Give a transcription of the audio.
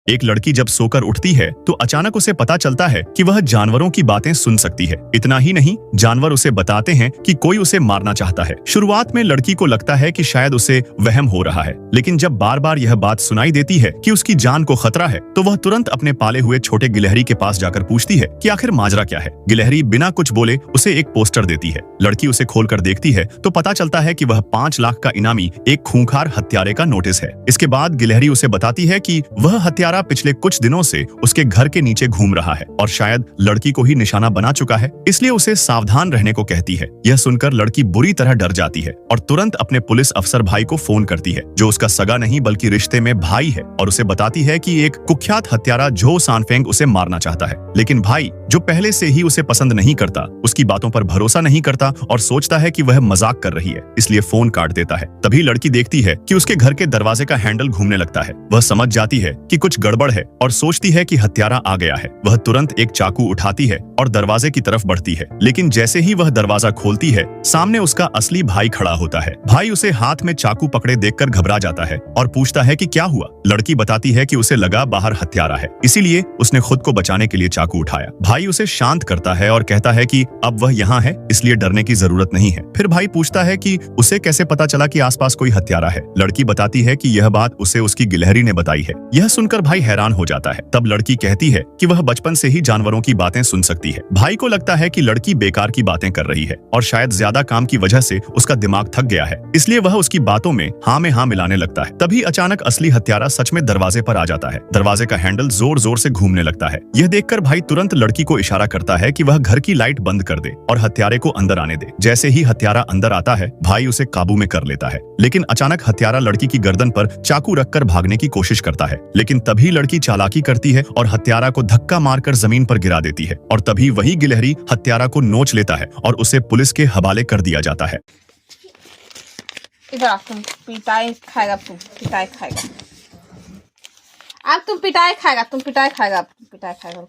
एक लड़की जब सोकर उठती है तो अचानक उसे पता चलता है कि वह जानवरों की बातें सुन सकती है। इतना ही नहीं, जानवर उसे बताते हैं कि कोई उसे मारना चाहता है। शुरुआत में लड़की को लगता है कि शायद उसे वहम हो रहा है, लेकिन जब बार बार यह बात सुनाई देती है कि उसकी जान को खतरा है, तो वह तुरंत अपने पाले हुए छोटे गिलहरी के पास जाकर पूछती है कि आखिर माजरा क्या है। गिलहरी बिना कुछ बोले उसे एक पोस्टर देती है। लड़की उसे खोलकर देखती है तो पता चलता है कि वह 5 लाख का इनामी एक खूंखार हत्यारे का नोटिस है। इसके बाद गिलहरी उसे बताती है कि वह हत्यारा पिछले कुछ दिनों से उसके घर के नीचे घूम रहा है और शायद लड़की को ही निशाना बना चुका है, इसलिए उसे सावधान रहने को कहती है। यह सुनकर लड़की बुरी तरह डर जाती है और तुरंत अपने पुलिस अफसर भाई को फोन करती है, जो उसका सगा नहीं बल्कि रिश्ते में भाई है, और उसे बताती है कि एक कुख्यात हत्यारा जो सानफेंग उसे मारना चाहता है। लेकिन भाई, जो पहले से ही उसे पसंद नहीं करता, उसकी बातों पर भरोसा नहीं करता और सोचता है कि वह मजाक कर रही है, इसलिए फोन काट देता है। तभी लड़की देखती है कि उसके घर के दरवाजे का हैंडल घूमने लगता है। वह समझ जाती है कि कुछ गड़बड़ है और सोचती है कि हत्यारा आ गया है। वह तुरंत एक चाकू उठाती है और दरवाजे की तरफ बढ़ती है, लेकिन जैसे ही वह दरवाजा खोलती है, सामने उसका असली भाई खड़ा होता है। भाई उसे हाथ में चाकू पकड़े देखकर घबरा जाता है और पूछता है कि क्या हुआ। लड़की बताती है कि उसे लगा बाहर हत्यारा है, इसीलिए उसने खुद को बचाने के लिए चाकू उठाया। भाई उसे शांत करता है और कहता है कि अब वह यहाँ है, इसलिए डरने की जरूरत नहीं है। फिर भाई पूछता है कि उसे कैसे पता चला कि आसपास कोई हत्यारा है। लड़की बताती है कि यह बात उसे उसकी गिलहरी ने बताई है। यह सुनकर भाई हैरान हो जाता है। तब लड़की कहती है कि वह बचपन से ही जानवरों की बातें सुन सकती है। भाई को लगता है कि लड़की बेकार की बातें कर रही है और शायद ज्यादा काम की वजह से उसका दिमाग थक गया है, इसलिए वह उसकी बातों में हाँ मिलाने लगता है। तभी अचानक असली हत्यारा सच में दरवाजे पर आ जाता है। दरवाजे का हैंडल जोर जोर से घूमने लगता है। यह देखकर भाई तुरंत लड़की को इशारा करता है कि वह घर की लाइट बंद कर दे और हत्यारे को अंदर आने दे। जैसे ही हत्यारा अंदर आता है, भाई उसे काबू में कर लेता है, लेकिन अचानक हत्यारा लड़की की गर्दन पर चाकू रखकर भागने की कोशिश करता है। लेकिन तभी लड़की चालाकी करती है और हत्यारा को धक्का मारकर जमीन पर गिरा देती है, और तभी वही गिलहरी हत्यारा को नोच लेता है और उसे पुलिस के हवाले कर दिया जाता है। इधर आ, तुम पिटाई खाएगा, तुम पिटाई खाएगा। अब तुम पिटाई खाएगा, तुम पिटाई खाएगा, पिटाई खाएगा।